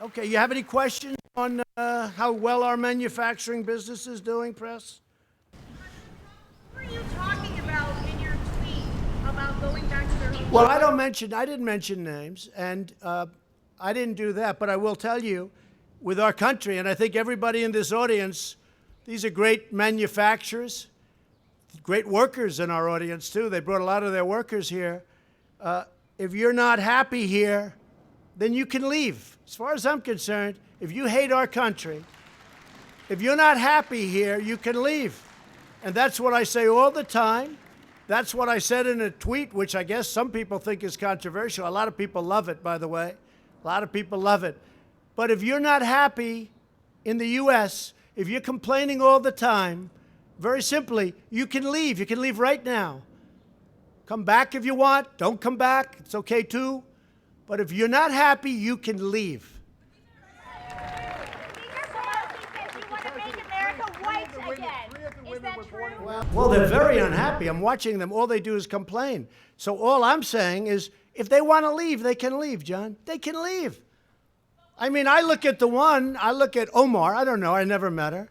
Okay, you have any questions on how well our manufacturing business is doing, press? What were you talking about in your tweet about going back to their home? Well, I didn't mention names, and I didn't do that, but I will tell you, with our country, and I think everybody in this audience, these are great manufacturers, great workers in our audience, too. They brought a lot of their workers here. If you're not happy here, then you can leave. As far as I'm concerned, if you hate our country, if you're not happy here, you can leave. And that's what I say all the time. That's what I said in a tweet, which I guess some people think is controversial. A lot of people love it, by the way. A lot of people love it. But if you're not happy in the U.S., if you're complaining all the time, very simply, you can leave. You can leave right now. Come back if you want. Don't come back. It's okay, too. But if you're not happy, you can leave. Is that true? Well, they're very unhappy. I'm watching them. All they do is complain. So all I'm saying is, if they want to leave, they can leave, John. They can leave. I mean, I look at Omar. I don't know. I never met her.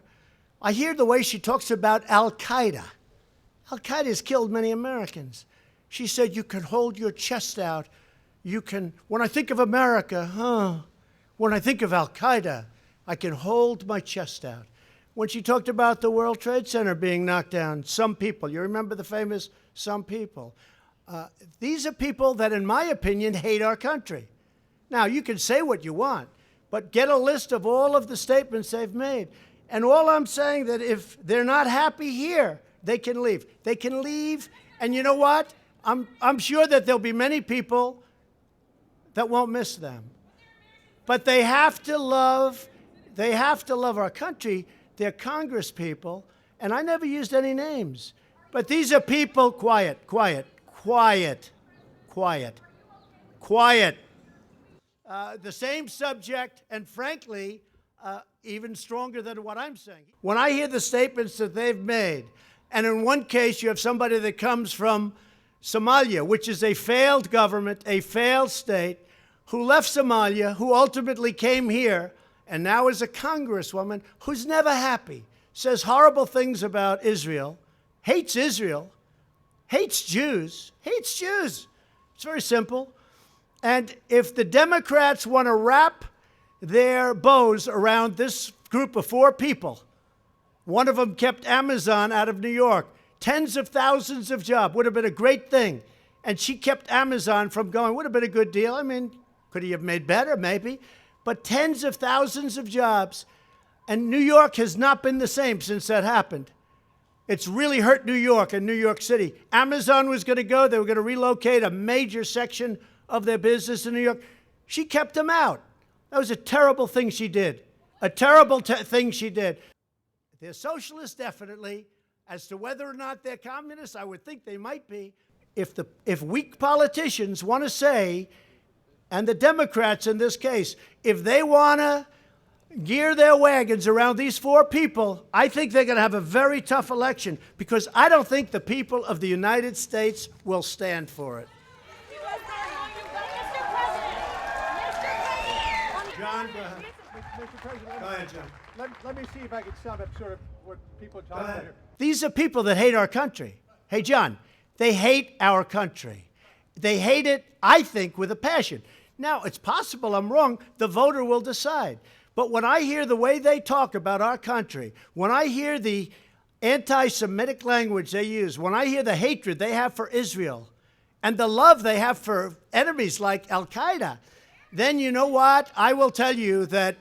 I hear the way she talks about Al-Qaeda. Al-Qaeda has killed many Americans. She said, you can hold your chest out. You can, when I think of America, when I think of Al-Qaeda, I can hold my chest out. When she talked about the World Trade Center being knocked down, some people, you remember the famous some people. These are people that, in my opinion, hate our country. Now, you can say what you want, but get a list of all of the statements they've made. And all I'm saying that if they're not happy here, they can leave. They can leave, and you know what? I'm sure that there'll be many people that won't miss them. But they have to love our country. They're Congress people, and I never used any names. But these are people, quiet. The same subject, and frankly, even stronger than what I'm saying. When I hear the statements that they've made, and in one case you have somebody that comes from Somalia, which is a failed government, a failed state, who left Somalia, who ultimately came here, and now is a congresswoman who's never happy, says horrible things about Israel, hates Jews, hates Jews. It's very simple. And if the Democrats want to wrap their bows around this group of 4 people, one of them kept Amazon out of New York, tens of thousands of jobs, would have been a great thing. And she kept Amazon from going, would have been a good deal. I mean, could he have made better? Maybe. But tens of thousands of jobs. And New York has not been the same since that happened. It's really hurt New York and New York City. Amazon was going to go. They were going to relocate a major section of their business in New York. She kept them out. That was a terrible thing she did. A terrible thing she did. They're socialists, definitely. As to whether or not they're communists, I would think they might be. If weak politicians want to say, and the Democrats in this case, if they want to gear their wagons around these 4 people, I think they're going to have a very tough election, because I don't think the people of the United States will stand for it. John, go ahead. Mr. President, Go ahead, John. let me see if I can sum up sort of what people are talking about here. These are people that hate our country. Hey, John, they hate our country. They hate it, I think, with a passion. Now, it's possible I'm wrong. The voter will decide. But when I hear the way they talk about our country, when I hear the anti-Semitic language they use, when I hear the hatred they have for Israel, and the love they have for enemies like Al-Qaeda, then you know what? I will tell you that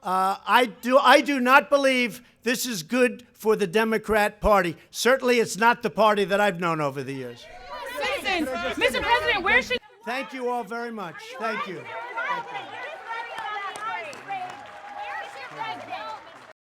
I do not believe this is good for the Democrat Party. Certainly, it's not the party that I've known over the years. Citizens, Mr. President, where should... Thank you all very much. Thank you.